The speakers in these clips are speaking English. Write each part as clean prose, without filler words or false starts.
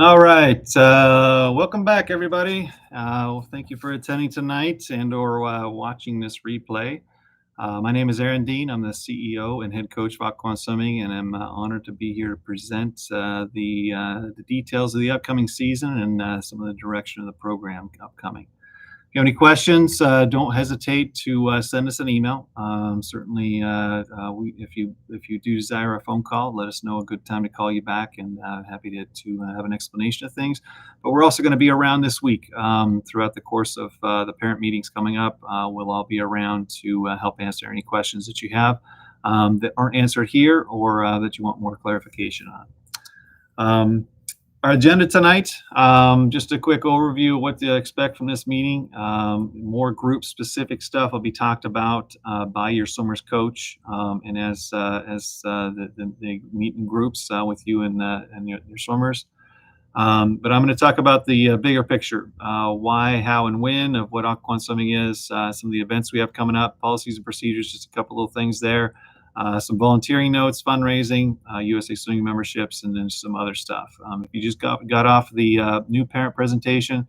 All right. Welcome back, everybody. Thank you for attending tonight and/or watching this replay. My name is Aaron Dean. I'm the CEO and head coach of Aquan Swimming, and I'm honored to be here to present the details of the upcoming season and some of the direction of the program upcoming. If you have any questions, don't hesitate to send us an email. Certainly, if you do desire a phone call, let us know a good time to call you back, and happy to have an explanation of things. But we're also going to be around this week throughout the course of the parent meetings coming up. We'll all be around to help answer any questions that you have that aren't answered here or that you want more clarification on. Our agenda tonight, just a quick overview of what to expect from this meeting. More group-specific stuff will be talked about by your swimmers coach, and as they meet in groups with you and your swimmers. But I'm going to talk about the bigger picture, why, how, and when of what Aquan Swimming is, some of the events we have coming up, policies and procedures, just a couple little things there. Some volunteering notes, fundraising, USA Swimming memberships, and then some other stuff. If you just got off the new parent presentation,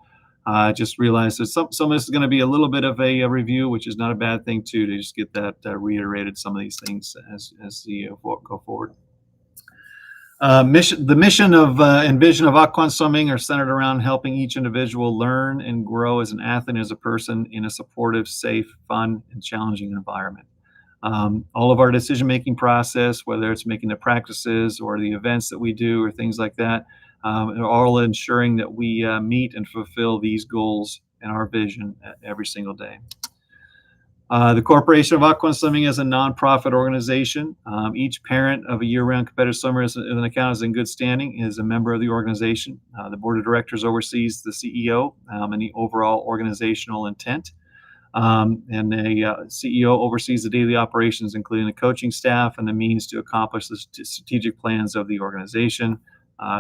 just realize that some of this is going to be a little bit of a review, which is not a bad thing too, to just get that reiterated, some of these things as the go forward. The mission of and vision of Aquan Swimming are centered around helping each individual learn and grow as an athlete and as a person in a supportive, safe, fun, and challenging environment. All of our decision-making process, whether it's making the practices or the events that we do or things like that, are all ensuring that we meet and fulfill these goals and our vision every single day. The Corporation of Aquan Swimming is a nonprofit organization. Each parent of a year-round competitive swimmer is an account is in good standing, is a member of the organization. The board of directors oversees the CEO and the overall organizational intent. And the CEO oversees the daily operations, including the coaching staff and the means to accomplish the strategic plans of the organization.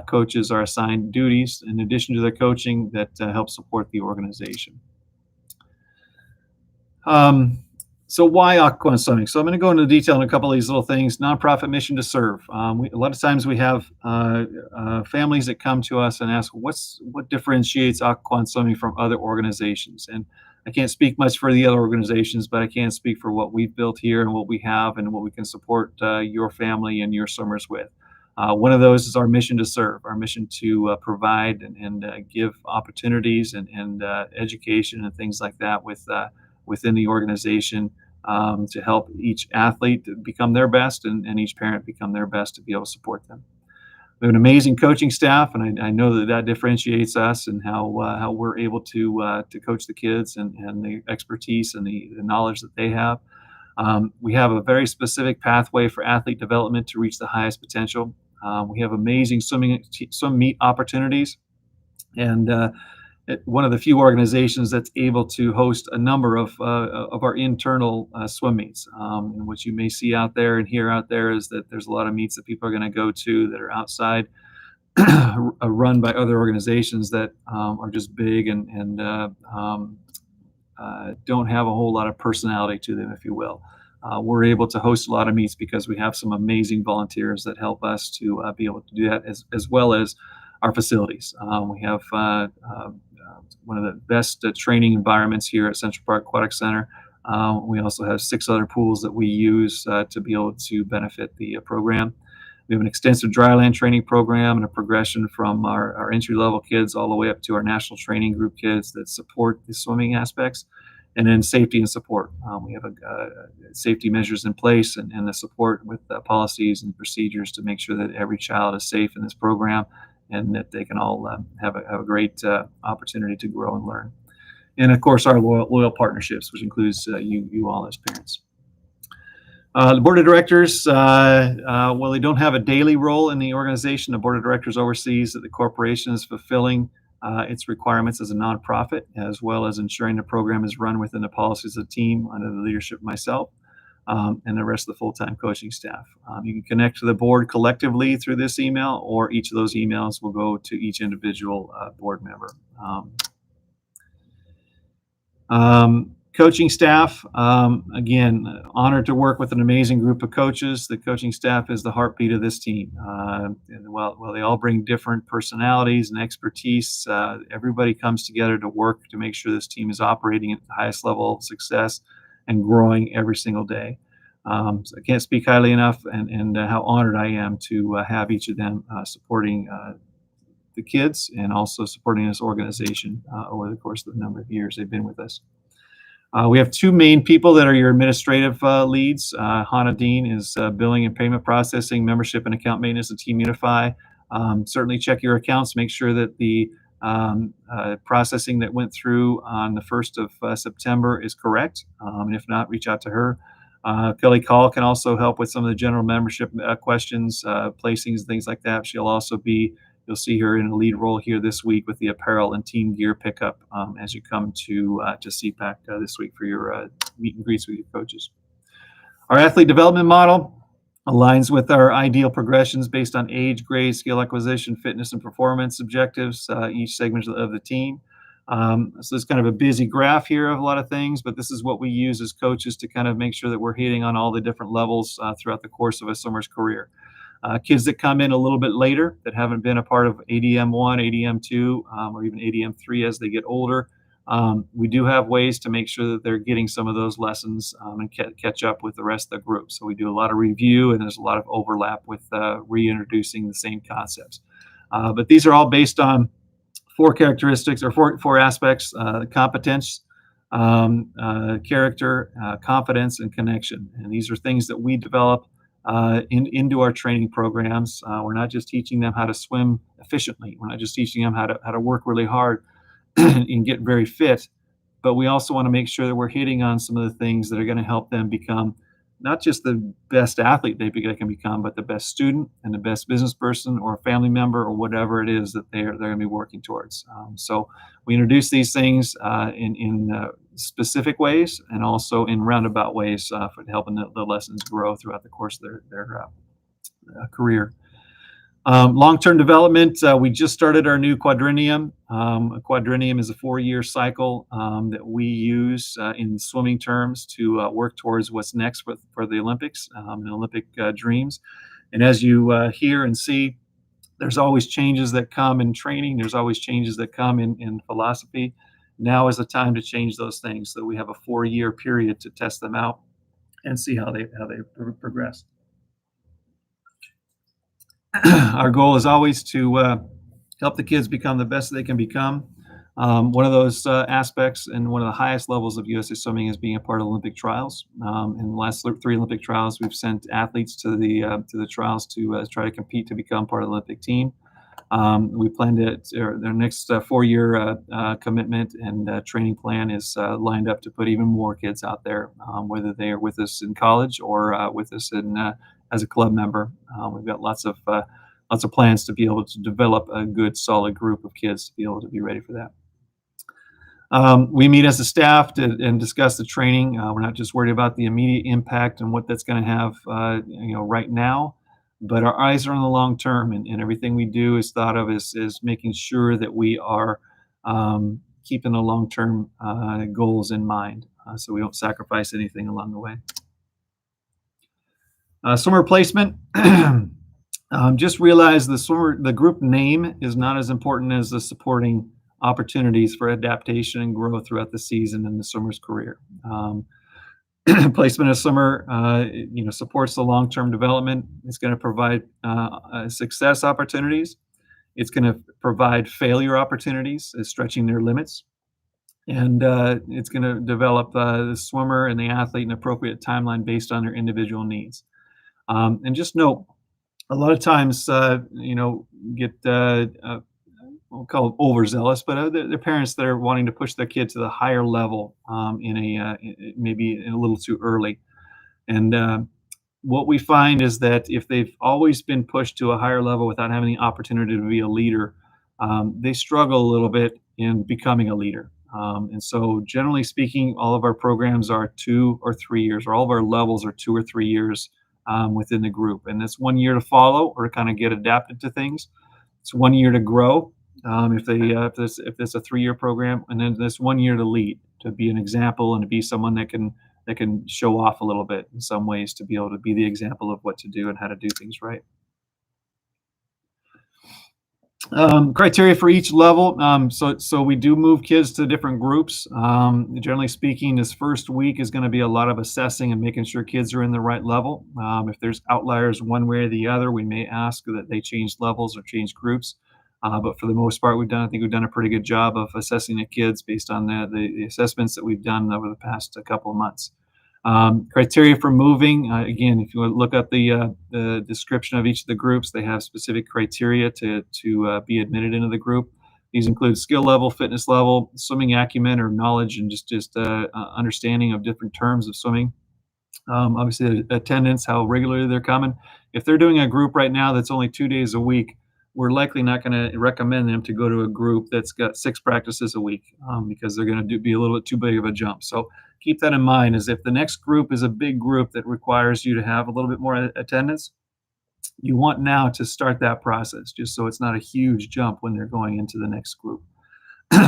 Coaches are assigned duties in addition to their coaching that help support the organization. So why Aquan Swimming? So I'm going to go into detail on a couple of these little things. Nonprofit mission to serve. A lot of times we have families that come to us and ask, what differentiates Aquan Swimming from other organizations? And I can't speak much for the other organizations, but I can speak for what we've built here and what we have and what we can support your family and your swimmers with. One of those is our mission to serve, our mission to provide and give opportunities and education and things like that within the organization to help each athlete become their best and each parent become their best to be able to support them. We have an amazing coaching staff, and I know that differentiates us and how we're able to coach the kids and the expertise and the knowledge that they have. We have a very specific pathway for athlete development to reach the highest potential. We have amazing swim meet opportunities, and one of the few organizations that's able to host a number of our internal swim meets. And what you may see out there and hear out there is that there's a lot of meets that people are going to go to that are outside, run by other organizations that are just big and don't have a whole lot of personality to them, if you will. We're able to host a lot of meets because we have some amazing volunteers that help us to be able to do that, as well as our facilities. We have one of the best training environments here at Central Park Aquatic Center. We also have 6 other pools that we use to be able to benefit the program. We have an extensive dryland training program and a progression from our entry-level kids all the way up to our national training group kids that support the swimming aspects. And then safety and support. We have safety measures in place and the support with policies and procedures to make sure that every child is safe in this program and that they can all have a great opportunity to grow and learn. And of course, our loyal partnerships, which includes you all as parents. The board of directors, well, they don't have a daily role in the organization. The board of directors oversees that the corporation is fulfilling its requirements as a nonprofit, as well as ensuring the program is run within the policies of the team under the leadership of myself and the rest of the full-time coaching staff. You can connect to the board collectively through this email, or each of those emails will go to each individual board member. Coaching staff, again, honored to work with an amazing group of coaches. The coaching staff is the heartbeat of this team. And while they all bring different personalities and expertise, everybody comes together to work to make sure this team is operating at the highest level of success and growing every single day. So I can't speak highly enough, and how honored I am to have each of them supporting the kids and also supporting this organization over the course of the number of years they've been with us. We have two main people that are your administrative leads. Hannah Dean is billing and payment processing, membership and account maintenance at Team Unify. Certainly check your accounts, make sure that the processing that went through on the 1st of September is correct. And if not, reach out to her. Kelly Call can also help with some of the general membership questions, placings, things like that. She'll also be, you'll see her in a lead role here this week with the apparel and team gear pickup as you come to CPAC this week for your meet and greets with your coaches. Our athlete development model aligns with our ideal progressions based on age, grade, skill acquisition, fitness, and performance objectives, each segment of the team. So it's kind of a busy graph here of a lot of things, but this is what we use as coaches to kind of make sure that we're hitting on all the different levels throughout the course of a swimmer's career. Kids that come in a little bit later that haven't been a part of ADM 1, ADM 2, or even ADM 3 as they get older, we do have ways to make sure that they're getting some of those lessons and catch up with the rest of the group. So we do a lot of review, and there's a lot of overlap with reintroducing the same concepts. But these are all based on four characteristics or four aspects: competence, character, confidence, and connection. And these are things that we develop into our training programs. We're not just teaching them how to swim efficiently. We're not just teaching them how to work really hard and get very fit, but we also want to make sure that we're hitting on some of the things that are going to help them become not just the best athlete they can become, but the best student and the best business person or family member or whatever it is that they're going to be working towards. So we introduce these things in specific ways and also in roundabout ways for helping the lessons grow throughout the course of their career. Long-term development, we just started our new quadrennium. A quadrennium is a 4-year cycle that we use in swimming terms to work towards what's next for the Olympics and Olympic dreams. And as you hear and see, there's always changes that come in training. There's always changes that come in philosophy. Now is the time to change those things. So we have a 4-year period to test them out and see how they progress. Our goal is always to help the kids become the best they can become. One of those aspects and one of the highest levels of USA Swimming is being a part of Olympic trials. In the last 3 Olympic trials, we've sent athletes to the trials to try to compete to become part of the Olympic team. We plan their next 4-year commitment and training plan is lined up to put even more kids out there, whether they are with us in college or with us as a club member. We've got lots of plans to be able to develop a good, solid group of kids to be able to be ready for that. We meet as a staff and discuss the training. We're not just worried about the immediate impact and what that's going to have, right now, but our eyes are on the long term, and everything we do is thought of as making sure that we are keeping the long-term goals in mind, so we don't sacrifice anything along the way. Swimmer placement. Just realize the group name is not as important as the supporting opportunities for adaptation and growth throughout the season and the swimmer's career. Placement of swimmer, supports the long-term development. It's going to provide success opportunities. It's going to provide failure opportunities, stretching their limits. And it's going to develop the swimmer and the athlete an appropriate timeline based on their individual needs. And just note, a lot of times, get we'll call it overzealous, but they're parents that are wanting to push their kid to the higher level maybe a little too early. And what we find is that if they've always been pushed to a higher level without having the opportunity to be a leader, they struggle a little bit in becoming a leader. And so generally speaking, all of our programs are 2 or 3 years, or all of our levels are 2 or 3 years within the group. And it's 1 year to follow or kind of get adapted to things. It's 1 year to grow if it's a 3-year program, and then there's 1 year to lead, to be an example and to be someone that can show off a little bit in some ways, to be able to be the example of what to do and how to do things right. Criteria for each level. So we do move kids to different groups. Generally speaking, this first week is going to be a lot of assessing and making sure kids are in the right level. If there's outliers one way or the other, we may ask that they change levels or change groups. But for the most part, I think we've done a pretty good job of assessing the kids based on the assessments that we've done over the past couple of months. Criteria for moving, again, if you look up the description of each of the groups, they have specific criteria to be admitted into the group. These include skill level, fitness level, swimming acumen or knowledge, and just understanding of different terms of swimming. Obviously, attendance, how regularly they're coming. If they're doing a group right now that's only 2 days a week, we're likely not going to recommend them to go to a group that's got 6 practices a week, because they're going to be a little bit too big of a jump. So keep that in mind, is if the next group is a big group that requires you to have a little bit more attendance, you want now to start that process, just so it's not a huge jump when they're going into the next group.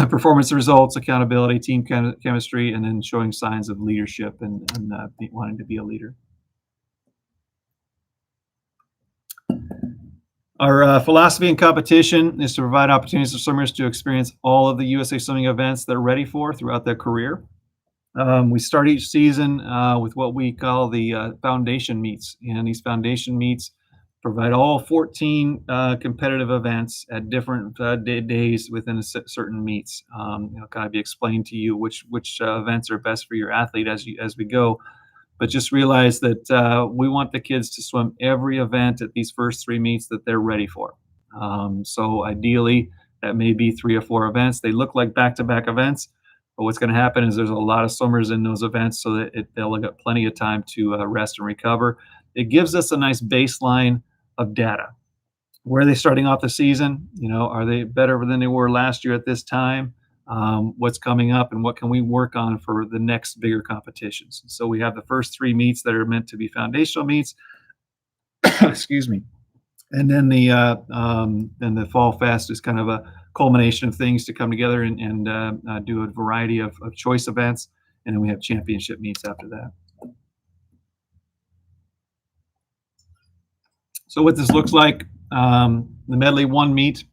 Performance results, accountability, team chemistry, and then showing signs of leadership and wanting to be a leader. Our philosophy in competition is to provide opportunities for swimmers to experience all of the USA Swimming events they're ready for throughout their career. We start each season with what we call the foundation meets, and these foundation meets provide all 14 competitive events at different days within certain meets. Kind of be explained to you which events are best for your athlete as we go. But just realize that we want the kids to swim every event at these first 3 meets that they're ready for. So ideally, that may be 3 or 4 events. They look like back-to-back events, but what's going to happen is there's a lot of swimmers in those events, so that they'll get plenty of time to rest and recover. It gives us a nice baseline of data. Where are they starting off the season? Are they better than they were last year at this time? What's coming up, and what can we work on for the next bigger competitions? So we have the first 3 meets that are meant to be foundational meets. Excuse me. And then the Fall Fest is kind of a culmination of things to come together and do a variety of choice events. And then we have championship meets after that. So what this looks like, the Medley 1 meet.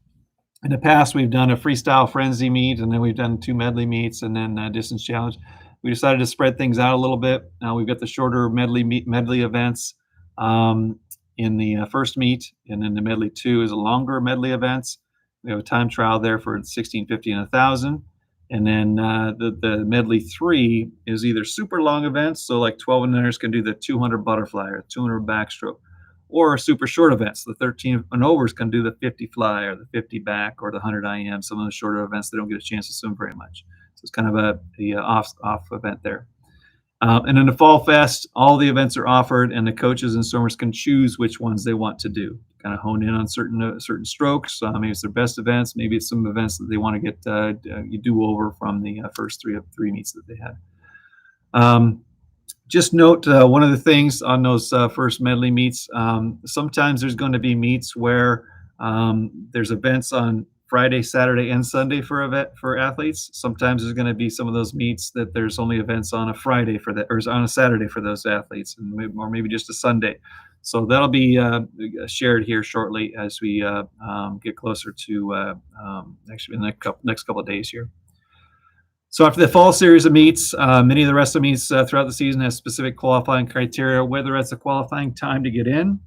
In the past, we've done a freestyle frenzy meet, and then we've done 2 medley meets, and then distance challenge. We decided to spread things out a little bit. Now we've got the shorter medley events in the first meet, and then the medley 2 is a longer medley events. We have a time trial there for 1650 and 1,000, and then the medley 3 is either super long events, so like 12 and unders can do the 200 butterfly or 200 backstroke, or super short events. The 13 and overs can do the 50 fly or the 50 back or the 100 IM. Some of the shorter events, they don't get a chance to swim very much. So it's kind of the off event there. And in the Fall Fest, all the events are offered, and the coaches and swimmers can choose which ones they want to do. Kind of hone in on certain strokes. Maybe it's their best events. Maybe it's some events that they want to get you do over from the first three meets that they had. Just note one of the things on those first medley meets, sometimes there's going to be meets where there's events on Friday, Saturday, and Sunday for athletes. Sometimes there's going to be some of those meets that there's only events on a Friday for that, or on a Saturday for those athletes, or maybe just a Sunday. So that'll be shared here shortly as we get closer to actually the next couple of days here. So after the fall series of meets, many of the rest of the meets throughout the season have specific qualifying criteria, whether it's a qualifying time to get in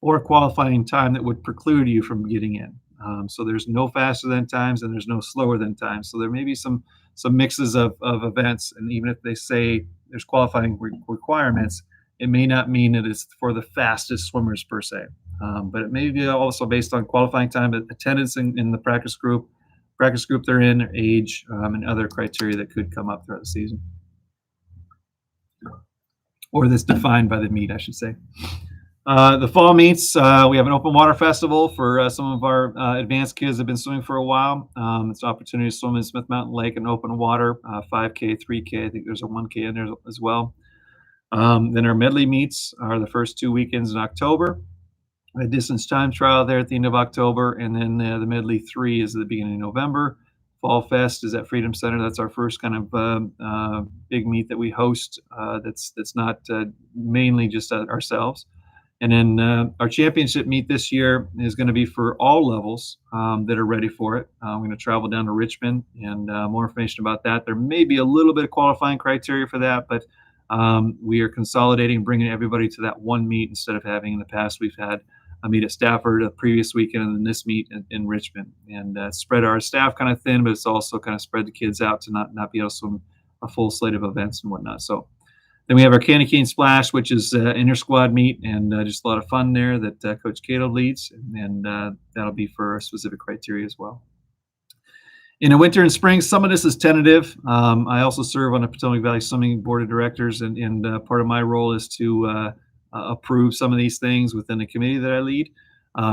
or a qualifying time that would preclude you from getting in. So there's no faster than times and there's no slower than times. So there may be some mixes of events, and even if they say there's qualifying requirements, it may not mean that it's for the fastest swimmers per se. But it may be also based on qualifying time, attendance in the practice group they're in, their age, and other criteria that could come up throughout the season, or that's defined by the meet, I should say. The fall meets, we have an open water festival for some of our advanced kids that have been swimming for a while. It's an opportunity to swim in Smith Mountain Lake in open water, 5K, 3K. I think there's a 1K in there as well. Then our medley meets are the first 2 weekends in October. A distance time trial there at the end of October, and then the medley 3 is at the beginning of November, Fall Fest is at Freedom Center. That's our first kind of big meet that we host. That's not mainly just ourselves. And then our championship meet this year is going to be for all levels that are ready for it. We're going to travel down to Richmond, and more information about that. There may be a little bit of qualifying criteria for that, but we are consolidating, bringing everybody to that one meet instead of having in the past. We've had a meet at Stafford a previous weekend, and then this meet in Richmond, and spread our staff kind of thin, but it's also kind of spread the kids out to not be able to swim a full slate of events and whatnot. So then we have our Candy Cane Splash, which is inter squad meet, and just a lot of fun there that Coach Cato leads, and that'll be for specific criteria as well. In the winter and spring, some of this is tentative. I also serve on the Potomac Valley Swimming Board of Directors, and part of my role is to approve some of these things within the committee that I lead.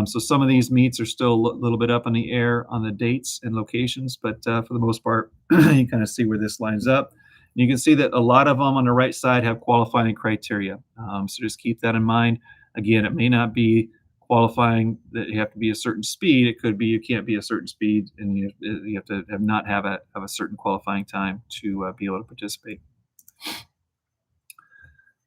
So some of these meets are still a little bit up in the air on the dates and locations, but for the most part, you kind of see where this lines up. And you can see that a lot of them on the right side have qualifying criteria. So just keep that in mind. Again, it may not be qualifying that you have to be a certain speed. It could be you can't be a certain speed, and you have to not have a certain qualifying time to be able to participate.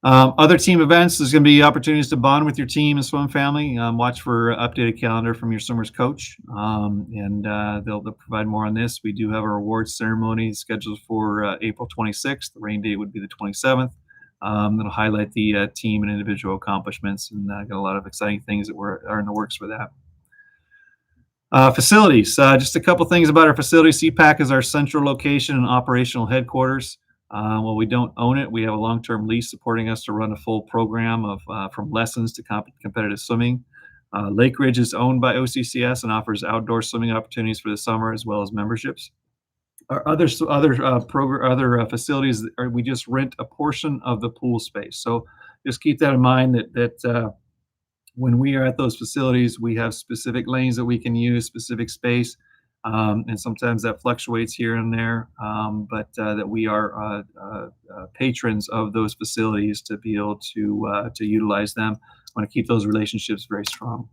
Other team events, there's going to be opportunities to bond with your team and swim family. Watch for updated calendar from your swimmer's coach, and they'll provide more on this. We do have a rewards ceremony scheduled for April 26th. The rain date would be the 27th. That'll highlight the team and individual accomplishments, and got a lot of exciting things that are in the works for that. Facilities, just a couple things about our facility. CPAC is our central location and operational headquarters. While we don't own it, we have a long-term lease supporting us to run a full program of from lessons to competitive swimming. Lake Ridge is owned by OCCS and offers outdoor swimming opportunities for the summer as well as memberships. Our other facilities we just rent a portion of the pool space. So just keep that in mind that when we are at those facilities, we have specific lanes that we can use, specific space. And sometimes that fluctuates here and there, but that we are patrons of those facilities to be able to utilize them. I want to keep those relationships very strong.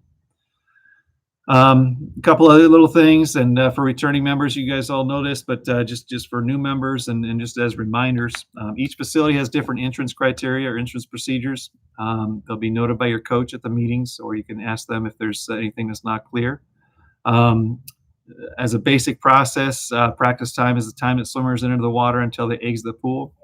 A couple other little things, and for returning members, you guys all know this, but just for new members and just as reminders, each facility has different entrance criteria or entrance procedures. They'll be noted by your coach at the meetings, or you can ask them if there's anything that's not clear. As a basic process, practice time is the time that swimmers enter the water until they exit the pool.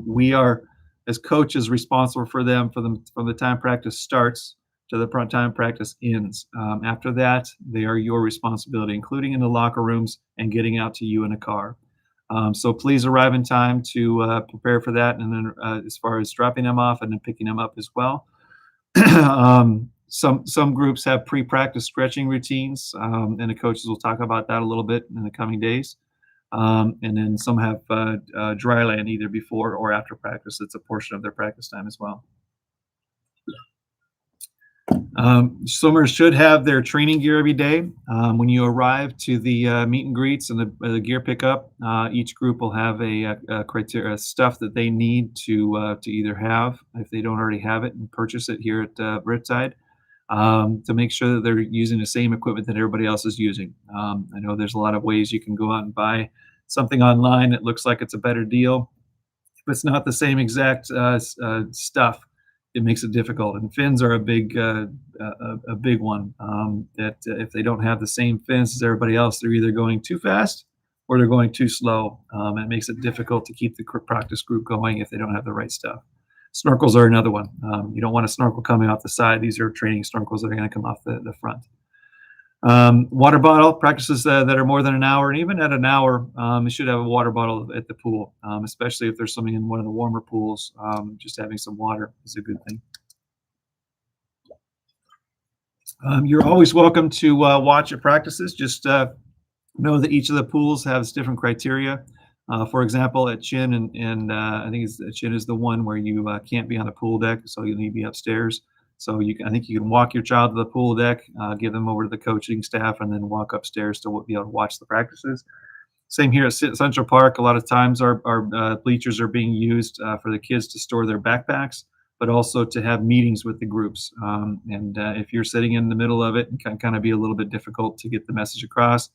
We are, as coaches, responsible for them from the time practice starts to the time practice ends. After that, they are your responsibility, including in the locker rooms and getting out to you in a car. So please arrive in time to prepare for that, and then as far as dropping them off and then picking them up as well. Some groups have pre-practice stretching routines, and the coaches will talk about that a little bit in the coming days. And then some have dry land either before or after practice. It's a portion of their practice time as well. Swimmers should have their training gear every day. When you arrive to the meet and greets and the gear pickup, each group will have a criteria stuff that they need to either have, if they don't already have it, and purchase it here at Britside. To make sure that they're using the same equipment that everybody else is using. I know there's a lot of ways you can go out and buy something online that looks like it's a better deal. If it's not the same exact stuff, it makes it difficult. And fins are a big one. That if they don't have the same fins as everybody else, they're either going too fast or they're going too slow. It makes it difficult to keep the practice group going if they don't have the right stuff. Snorkels are another one. You don't want a snorkel coming off the side. These are training snorkels that are going to come off the front. Water bottle practices that are more than an hour, and even at an hour, you should have a water bottle at the pool, especially if there's something in one of the warmer pools. Just having some water is a good thing. You're always welcome to watch at practices. Just know that each of the pools has different criteria. For example, at Chin and I think Chin is the one where you can't be on the pool deck, so you need to be upstairs. So I think you can walk your child to the pool deck, give them over to the coaching staff, and then walk upstairs to be able to watch the practices. Same here at Central Park. A lot of times our bleachers are being used for the kids to store their backpacks, but also to have meetings with the groups. And if you're sitting in the middle of it, it can kind of be a little bit difficult to get the message across.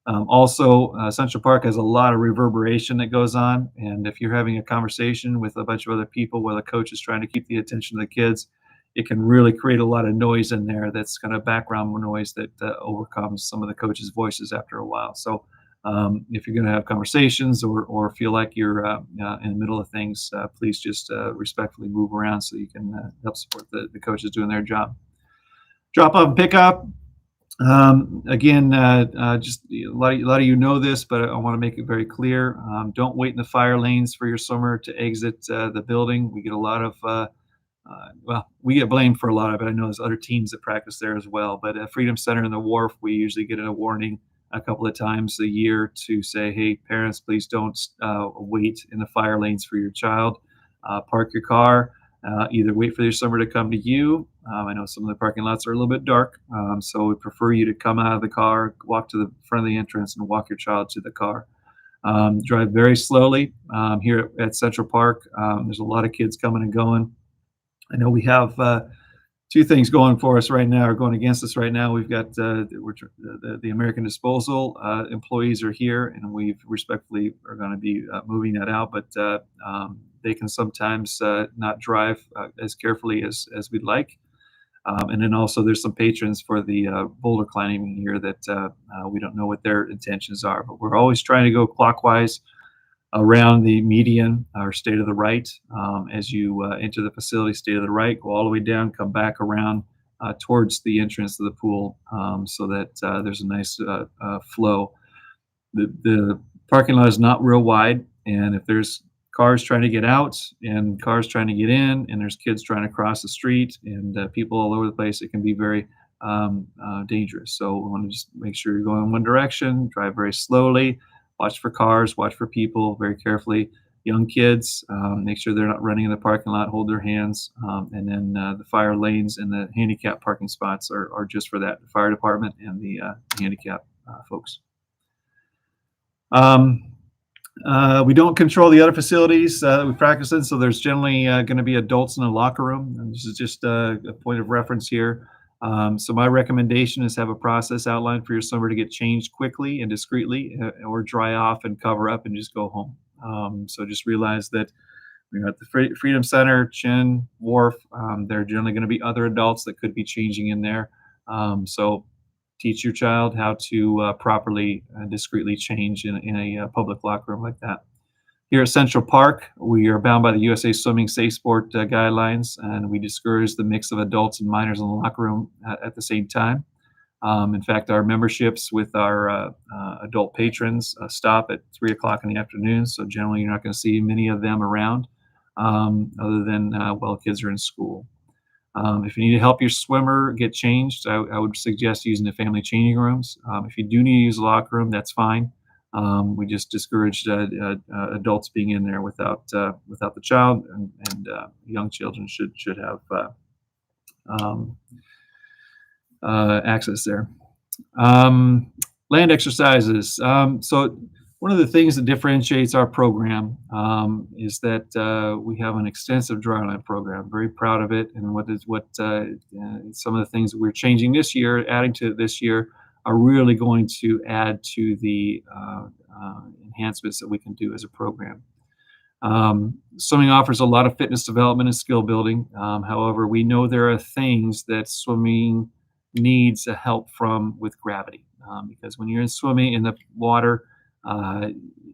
Also, Central Park has a lot of reverberation that goes on, and if you're having a conversation with a bunch of other people while the coach is trying to keep the attention of the kids, it can really create a lot of noise in there. That's kind of background noise that overcomes some of the coaches' voices after a while. So, if you're going to have conversations or feel like you're in the middle of things, please just respectfully move around so you can help support the coaches doing their job. Drop off and pick up. Again, just a lot of you know this, but I want to make it very clear. Don't wait in the fire lanes for your swimmer to exit the building. We get a lot of, well, we get blamed for a lot of it. I know there's other teams that practice there as well, but at Freedom Center and the Wharf, we usually get a warning a couple of times a year to say, hey, parents, please don't wait in the fire lanes for your child. Park your car. Either wait for your swimmer to come to you. I know some of the parking lots are a little bit dark, so we prefer you to come out of the car, walk to the front of the entrance, and walk your child to the car. Drive very slowly. Here at Central Park, there's a lot of kids coming and going. I know we have two things going for us right now, or going against us right now. We've got the American Disposal employees are here, and we respectfully are going to be moving that out, but they can sometimes not drive as carefully as we'd like. And then also there's some patrons for the boulder climbing here that we don't know what their intentions are, but we're always trying to go clockwise around the median or stay to the right. As you enter the facility, stay to the right, go all the way down, come back around towards the entrance of the pool, so that there's a nice flow. The parking lot is not real wide, and if there's cars trying to get out and cars trying to get in, and there's kids trying to cross the street and people all over the place, it can be very dangerous. So we want to just make sure you're going in one direction, drive very slowly, watch for cars, watch for people very carefully. Young kids, make sure they're not running in the parking lot, hold their hands. And then the fire lanes and the handicap parking spots are just for that, the fire department and the handicap folks. We don't control the other facilities that we practice in, so there's generally going to be adults in the locker room. And this is just a point of reference here. So my recommendation is have a process outlined for your swimmer to get changed quickly and discreetly, or dry off and cover up and just go home. So just realize that we're at the Freedom Center, Chin, Wharf. There are generally going to be other adults that could be changing in there. So teach your child how to properly and discreetly change in a public locker room like that. Here at Central Park, we are bound by the USA Swimming Safe Sport guidelines, and we discourage the mix of adults and minors in the locker room at the same time. In fact, our memberships with our adult patrons stop at 3 o'clock in the afternoon, so generally you're not going to see many of them around other than while kids are in school. If you need to help your swimmer get changed, I would suggest using the family changing rooms. If you do need to use a locker room, that's fine. We just discourage adults being in there without the child, and young children should have access there. Land exercises. So one of the things that differentiates our program is that we have an extensive dryland program. Very proud of it, and some of the things that we're changing this year, adding to this year, are really going to add to the enhancements that we can do as a program. Swimming offers a lot of fitness development and skill building. However, we know there are things that swimming needs a help from with gravity, because when you're swimming in the water,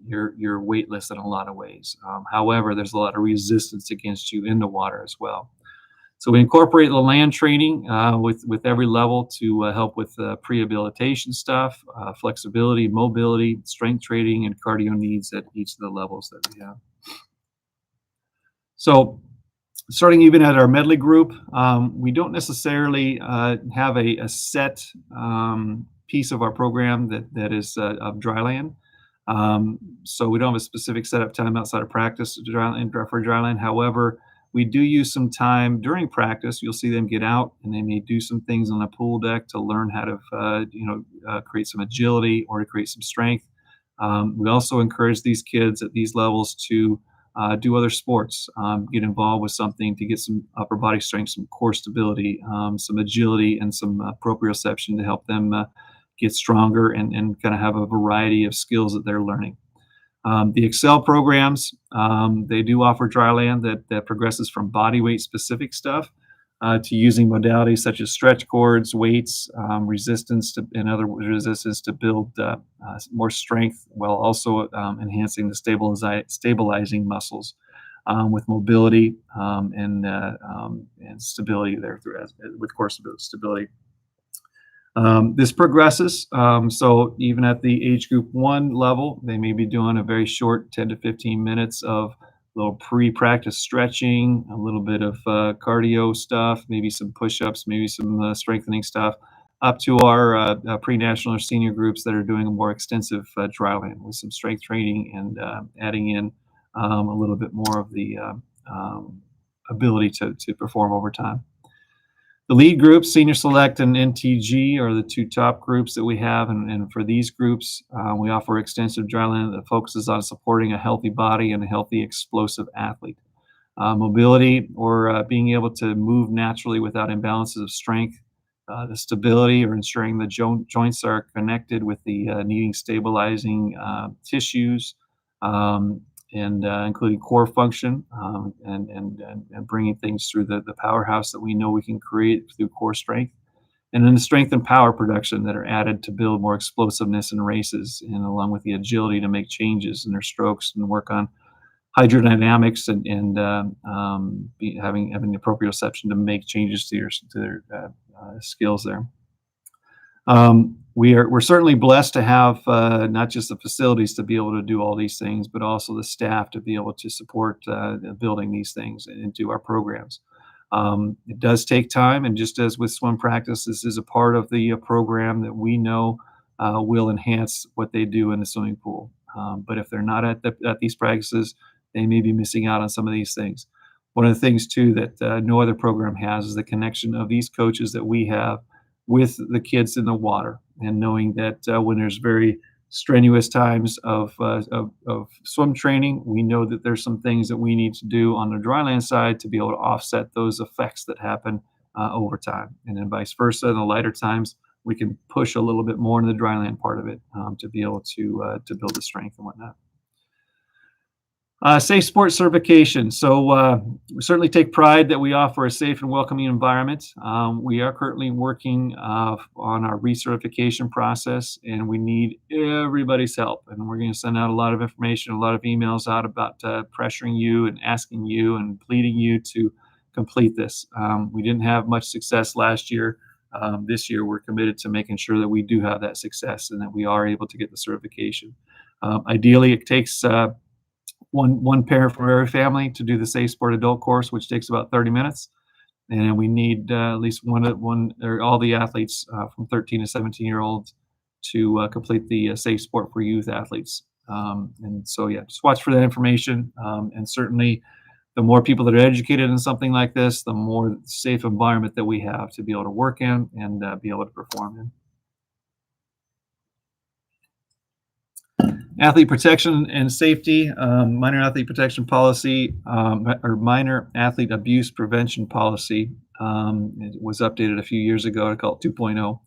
you're weightless in a lot of ways. However, there's a lot of resistance against you in the water as well. So we incorporate the land training with every level to help with prehabilitation stuff, flexibility, mobility, strength training, and cardio needs at each of the levels that we have. So starting even at our medley group, we don't necessarily have a set piece of our program that is of dryland. So we don't have a specific setup time outside of practice for dryland. However, we do use some time during practice. You'll see them get out and they may do some things on the pool deck to learn how to create some agility or to create some strength. We also encourage these kids at these levels to do other sports, get involved with something to get some upper body strength, some core stability, some agility, and some proprioception to help them get stronger and kind of have a variety of skills that they're learning. The Excel programs, they do offer dryland that progresses from body weight specific stuff to using modalities such as stretch cords, weights, and other resistance to build more strength while also enhancing the stabilizing muscles with mobility and stability there with core stability. This progresses. So even at the age group 1 level, they may be doing a very short 10 to 15 minutes of little pre-practice stretching, a little bit of cardio stuff, maybe some push-ups, maybe some strengthening stuff, up to our pre-national or senior groups that are doing a more extensive dryland with some strength training and adding in a little bit more of the ability to perform over time. The lead groups, Senior Select and NTG, are the 2 top groups that we have. And for these groups, we offer extensive dryland that focuses on supporting a healthy body and a healthy, explosive athlete. Mobility, or being able to move naturally without imbalances of strength. The stability, or ensuring the joints are connected with the needing stabilizing tissues. And including core function and bringing things through the powerhouse that we know we can create through core strength. And then the strength and power production that are added to build more explosiveness in races, and along with the agility to make changes in their strokes and work on hydrodynamics and having the appropriate reception to make changes to their skills there. We're certainly blessed to have not just the facilities to be able to do all these things, but also the staff to be able to support building these things into our programs. It does take time, and just as with swim practice, this is a part of the program that we know will enhance what they do in the swimming pool. But if they're not at these practices, they may be missing out on some of these things. One of the things too that no other program has is the connection of these coaches that we have with the kids in the water, and knowing that when there's very strenuous times of swim training, we know that there's some things that we need to do on the dryland side to be able to offset those effects that happen over time. And then vice versa, in the lighter times, we can push a little bit more in the dryland part of it to be able to build the strength and whatnot. Safe sport certification. So we certainly take pride that we offer a safe and welcoming environment. We are currently working on our recertification process, and we need everybody's help. And we're going to send out a lot of information, a lot of emails out about pressuring you and asking you and pleading you to complete this. We didn't have much success last year. This year, we're committed to making sure that we do have that success and that we are able to get the certification. Ideally, it takes one parent from every family to do the Safe Sport Adult course, which takes about 30 minutes. And we need at least one or all the athletes from 13 to 17-year-olds to complete the Safe Sport for Youth athletes. And so, yeah, just watch for that information. And certainly, the more people that are educated in something like this, the more safe environment that we have to be able to work in and be able to perform in. Athlete protection and safety, minor athlete protection policy, or minor athlete abuse prevention policy. It was updated a few years ago. I call it 2.0.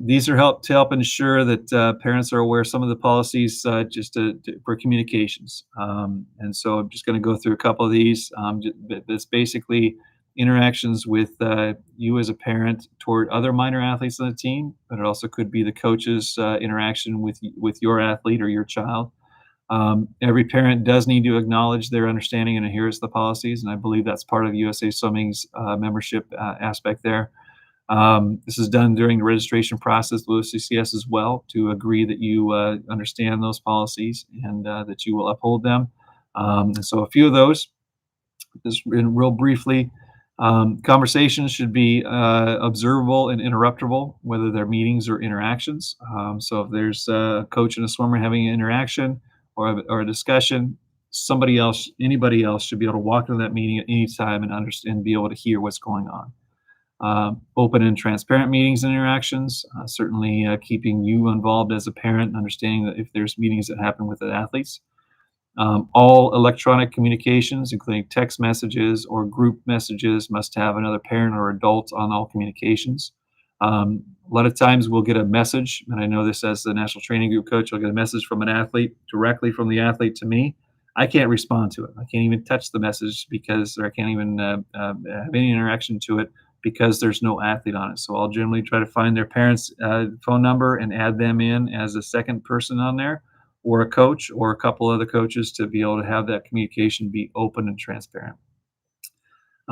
These are to help ensure that parents are aware of some of the policies for communications. And so I'm just going to go through a couple of these. It's basically interactions with you as a parent toward other minor athletes on the team, but it also could be the coach's interaction with your athlete or your child. Every parent does need to acknowledge their understanding and adherence to the policies, and I believe that's part of USA Swimming's membership aspect there. This is done during the registration process with OCCS as well, to agree that you understand those policies and that you will uphold them. And so a few of those, just real briefly. Conversations should be observable and interruptible, whether they're meetings or interactions. So if there's a coach and a swimmer having an interaction or a discussion, anybody else should be able to walk into that meeting at any time and understand, be able to hear what's going on. Open and transparent meetings and interactions, certainly keeping you involved as a parent and understanding that if there's meetings that happen with the athletes. All electronic communications, including text messages or group messages, must have another parent or adult on all communications. A lot of times we'll get a message, and I know this as the national training group coach, I'll get a message from an athlete directly from the athlete to me. I can't respond to it. I can't even touch the message or I can't even have any interaction to it because there's no athlete on it. So I'll generally try to find their parents' phone number and add them in as a second person on there, or a coach, or a couple other coaches to be able to have that communication be open and transparent.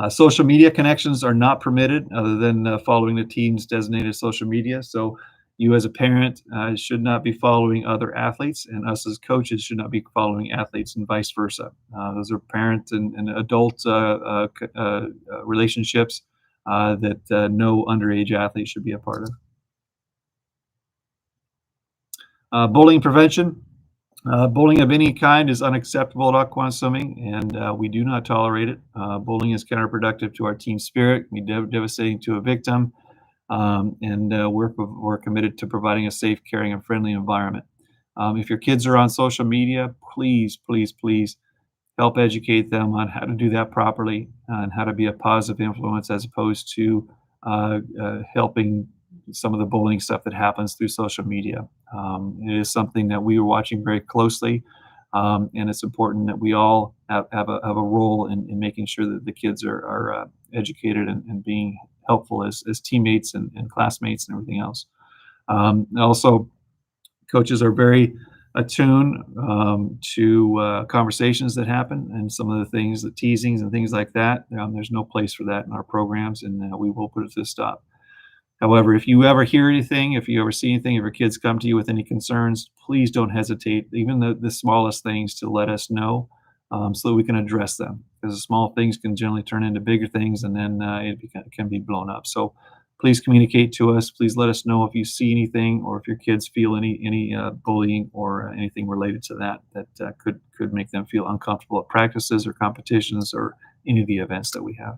Social media connections are not permitted other than following the team's designated social media. So you as a parent should not be following other athletes, and us as coaches should not be following athletes, and vice versa. Those are parent and adult relationships that no underage athlete should be a part of. Bullying prevention. Bullying of any kind is unacceptable at Aquan Swimming, and we do not tolerate it. Bullying is counterproductive to our team spirit, can be devastating to a victim, and we're committed to providing a safe, caring, and friendly environment. If your kids are on social media, please, please, please help educate them on how to do that properly and how to be a positive influence as opposed to helping some of the bullying stuff that happens through social media. It is something that we are watching very closely, and it's important that we all have a role in making sure that the kids are educated and being helpful as teammates and classmates and everything else. Also, coaches are very attuned to conversations that happen and some of the things, the teasings and things like that. There's no place for that in our programs, and we will put it to a stop. However, if you ever hear anything, if you ever see anything, if your kids come to you with any concerns, please don't hesitate, even the smallest things, to let us know so that we can address them. Because the small things can generally turn into bigger things, and then it can be blown up. So please communicate to us. Please let us know if you see anything or if your kids feel any bullying or anything related to that could make them feel uncomfortable at practices or competitions or any of the events that we have.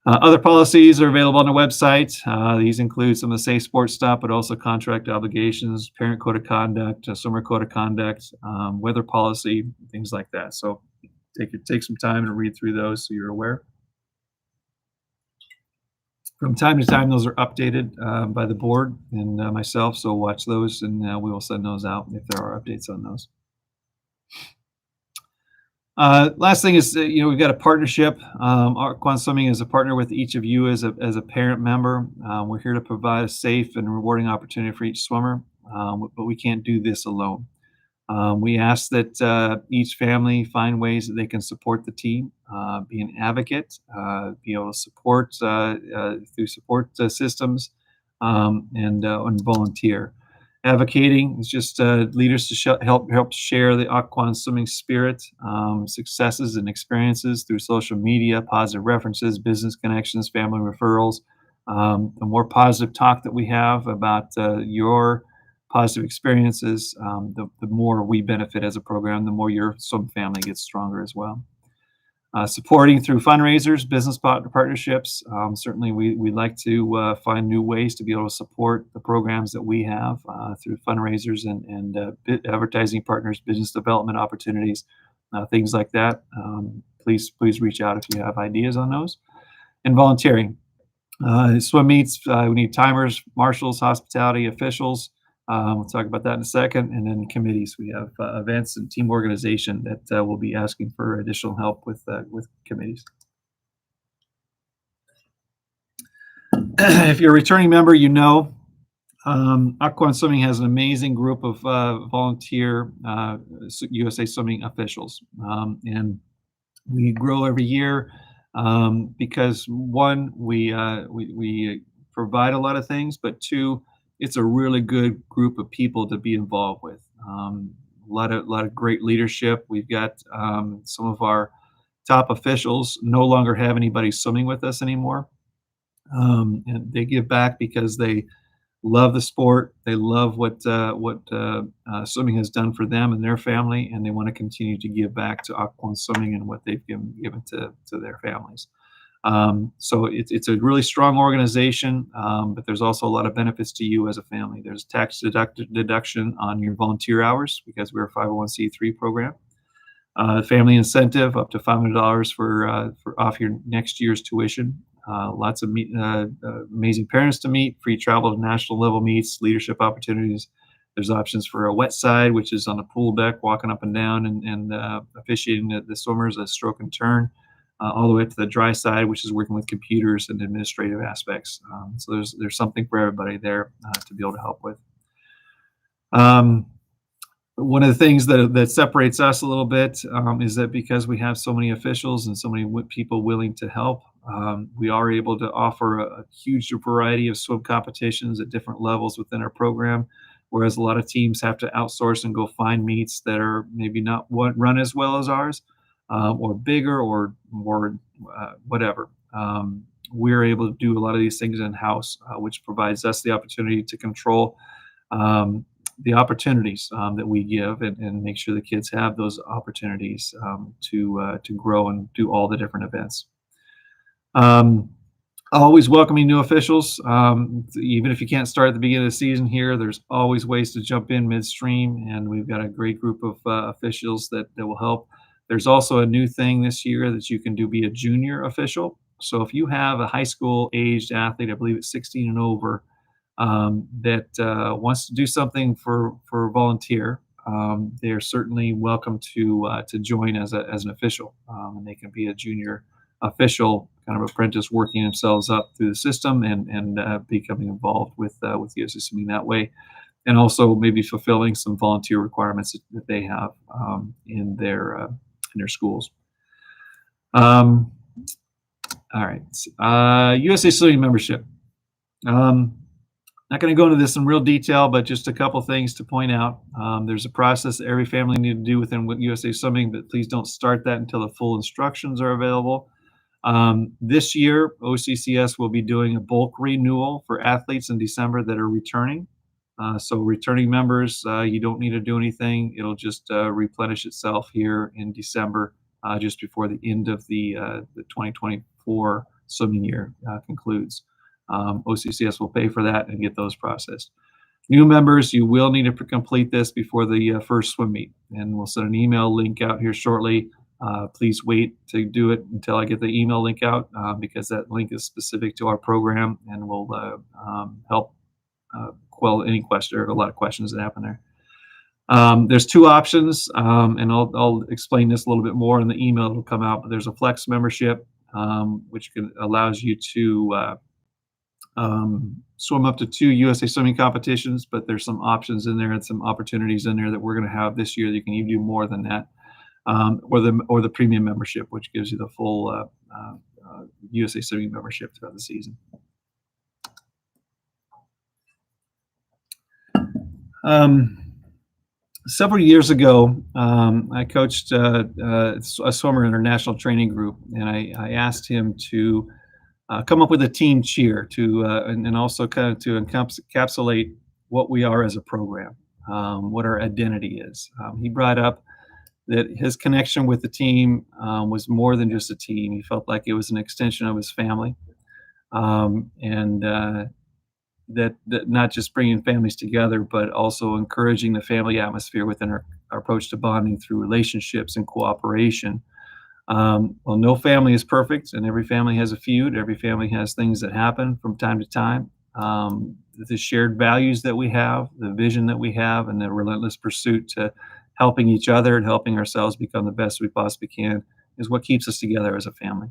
Other policies are available on the website. These include some of the safe sports stuff, but also contract obligations, parent code of conduct, swimmer code of conduct, weather policy, things like that. So take some time to read through those so you're aware. From time to time, those are updated by the board and myself, so watch those, and we will send those out if there are updates on those. Last thing is, we've got a partnership. Aquan Swimming is a partner with each of you as a parent member. We're here to provide a safe and rewarding opportunity for each swimmer, but we can't do this alone. We ask that each family find ways that they can support the team, be an advocate, be able to support through support systems, and volunteer. Advocating is just leaders to help share the Aquan Swimming spirit, successes and experiences through social media, positive references, business connections, family referrals. The more positive talk that we have about your positive experiences, the more we benefit as a program, the more your swim family gets stronger as well. Supporting through fundraisers, business partnerships. Certainly, we like to find new ways to be able to support the programs that we have through fundraisers and advertising partners, business development opportunities, things like that. Please reach out if you have ideas on those. And volunteering. Swim meets, we need timers, marshals, hospitality, officials. We'll talk about that in a second. And then committees. We have events and team organization that will be asking for additional help with committees. If you're a returning member, Aquan Swimming has an amazing group of volunteer USA Swimming officials. And we grow every year because one, we provide a lot of things, but two, it's a really good group of people to be involved with. A lot of great leadership. We've got some of our top officials no longer have anybody swimming with us anymore. And they give back because they love the sport. They love what swimming has done for them and their family, and they want to continue to give back to Aquan Swimming and what they've given to their families. So it's a really strong organization, but there's also a lot of benefits to you as a family. There's tax deduction on your volunteer hours because we're a 501c3 program. Family incentive up to $500 for off your next year's tuition. Lots of amazing parents to meet, free travel to national level meets, leadership opportunities. There's options for a wet side, which is on the pool deck, walking up and down and officiating the swimmers, a stroke and turn, all the way up to the dry side, which is working with computers and administrative aspects. So there's something for everybody there to be able to help with. Um, One of the things that separates us a little bit is that because we have so many officials and so many people willing to help, we are able to offer a huge variety of swim competitions at different levels within our program, whereas a lot of teams have to outsource and go find meets that are maybe not run as well as ours, or bigger or more whatever. We're able to do a lot of these things in-house, which provides us the opportunity to control the opportunities that we give and make sure the kids have those opportunities to grow and do all the different events. Um, Always welcoming new officials. Even if you can't start at the beginning of the season here, there's always ways to jump in midstream, and we've got a great group of officials that will help. There's also a new thing this year that you can be a junior official. So if you have a high school aged athlete, I believe it's 16 and over, that wants to do something for volunteer, they are certainly welcome to join as an official, and they can be a junior official, kind of apprentice, working themselves up through the system and becoming involved with USA Swimming that way, and also maybe fulfilling some volunteer requirements that they have in their schools. All right, USA Swimming membership. Not going to go into this in real detail, but just a couple things to point out. There's a process that every family needs to do within USA Swimming, but please don't start that until the full instructions are available. This year, OCCS will be doing a bulk renewal for athletes in December that are returning. So returning members, you don't need to do anything. It'll just replenish itself here in December, just before the end of the 2024 swimming year concludes. OCCS will pay for that and get those processed. New members, you will need to complete this before the first swim meet, and we'll send an email link out here shortly. Please wait to do it until I get the email link out, because that link is specific to our program and will help quell any question or a lot of questions that happen there. There's two options, and I'll explain this a little bit more in the email that'll come out, but there's a flex membership, which allows you to swim up to 2 USA Swimming competitions, but there's some options in there and some opportunities in there that we're going to have this year that you can even do more than that, or the premium membership, which gives you the full USA Swimming membership throughout the season. Several years ago, I coached a swimmer in our national training group, and I asked him to come up with a team cheer and also kind of to encapsulate what we are as a program, what our identity is. He brought up that his connection with the team was more than just a team. He felt like it was an extension of his family, and that not just bringing families together, but also encouraging the family atmosphere within our approach to bonding through relationships and cooperation. Well, no family is perfect, and every family has a feud. Every family has things that happen from time to time. The shared values that we have, the vision that we have, and the relentless pursuit to helping each other and helping ourselves become the best we possibly can is what keeps us together as a family.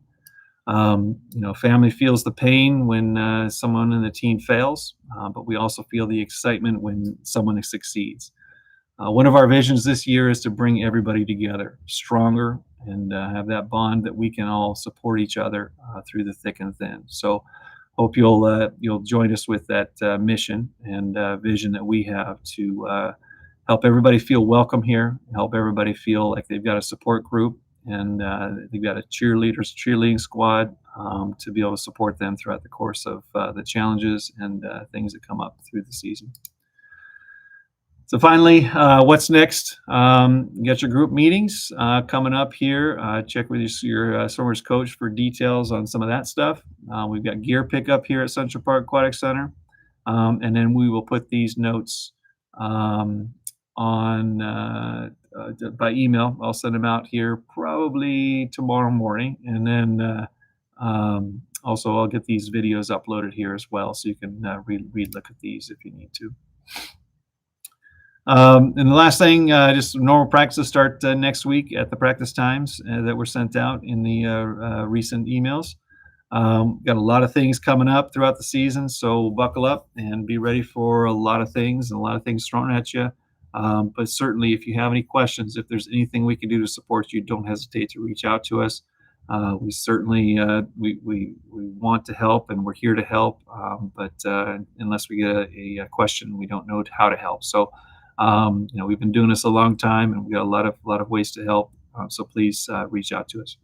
Family feels the pain when someone in the team fails, but we also feel the excitement when someone succeeds. One of our visions this year is to bring everybody together stronger and have that bond that we can all support each other through the thick and thin. So hope you'll join us with that mission and vision that we have to help everybody feel welcome here, help everybody feel like they've got a support group and they've got a cheerleading squad to be able to support them throughout the course of the challenges and things that come up through the season. So finally, what's next? You got your group meetings coming up here. Check with your swimmers coach for details on some of that stuff. We've got gear pickup here at Central Park Aquatic Center. And then we will put these notes on by email. I'll send them out here probably tomorrow morning. And then Also, I'll get these videos uploaded here as well, so you can read look at these if you need to. And the last thing, just normal practices start next week at the practice times that were sent out in the recent emails. Got a lot of things coming up throughout the season, so buckle up and be ready for a lot of things and a lot of things thrown at you. But certainly, if you have any questions, if there's anything we can do to support you, don't hesitate to reach out to us. We certainly we want to help, and we're here to help. But unless we get a question, we don't know how to help. So, we've been doing this a long time, and we got a lot of ways to help. So please reach out to us.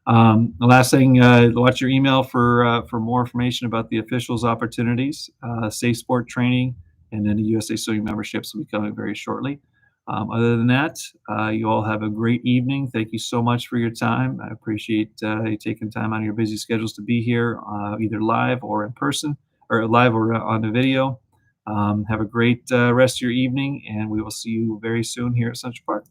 The last thing, watch your email for more information about the officials' opportunities, safe sport training, and then the USA Swimming memberships will be coming very shortly. Other than that, you all have a great evening. Thank you so much for your time. I appreciate you taking time out of your busy schedules to be here, either live or in person, or live or on the video. Have a great rest of your evening, and we will see you very soon here at Central Park.